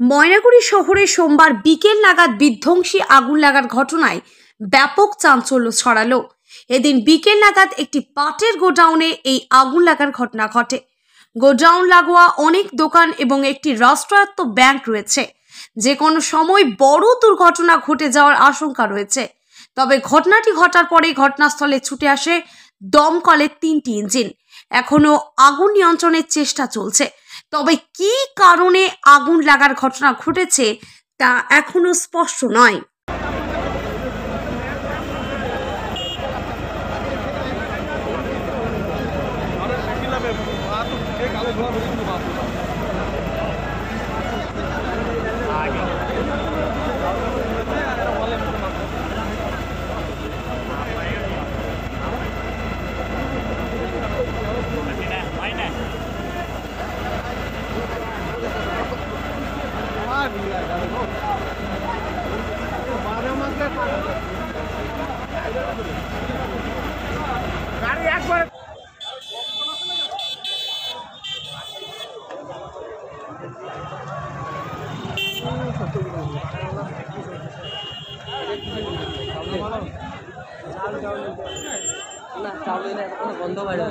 ময়নাগুড়ি শহরে সোমবার বিকেল নাগাদ বিধ্বংসী আগুন লাগার ঘটনায় ব্যাপক চাঞ্চল্য ছড়ালো। এদিন বিকেল নাগাদ একটি পাটের গোডাউনে এই আগুন লাগার ঘটনা ঘটে। গোডাউন লাগোয়া অনেক দোকান এবং একটি রাষ্ট্রায়ত্ত ব্যাংক রয়েছে। যে কোনো সময় বড় দুর্ঘটনা ঘটে যাওয়ার আশঙ্কা রয়েছে। তবে ঘটনাটি ঘটার পরে ঘটনাস্থলে ছুটে আসে দমকলের 3টি ইঞ্জিন। এখনো আগুন নিয়ন্ত্রণের চেষ্টা চলছে। তবে কী কারণে আগুন লাগার ঘটনা ঘটেছে তা এখনো স্পষ্ট নয়। না চাউলে না কোনো গন্ধ বাইরে